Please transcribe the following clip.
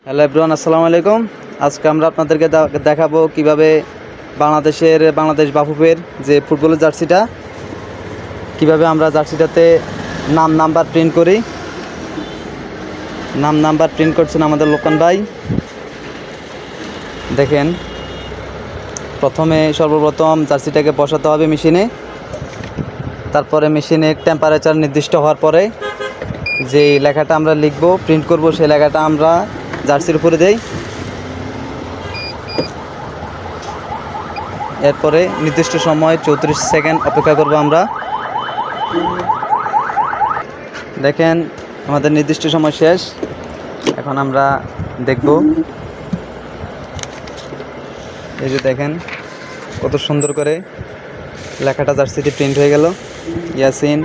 Hello everyone, আসসালামু আলাইকুম। আজকে আমরা আপনাদেরকে দেখাবো কিভাবে বাংলাদেশ বাফুফের যে ফুটবলের জার্সিটা কিভাবে আমরা জার্সিটাতে নাম্বার প্রিন্ট করি। নাম্বার প্রিন্ট করছেন আমাদের লোকন ভাই। দেখেন, সর্বপ্রথম জার্সিটাকে বসাতে হবে মেশিনে। তারপরে মেশিনে টেম্পারেচার নির্দিষ্ট হওয়ার পরে যে লেখাটা আমরা লিখবো, প্রিন্ট করব, সেই লেখাটা আমরা জার্সির উপরে দেই। এরপরে নির্দিষ্ট সময় 34 সেকেন্ড অপেক্ষা করব আমরা। দেখেন, আমাদের নির্দিষ্ট সময় শেষ। এখন আমরা দেখব, এই যে দেখেন কত সুন্দর করে লেখাটা জার্সিতে প্রিন্ট হয়ে গেল। ইয়াসিন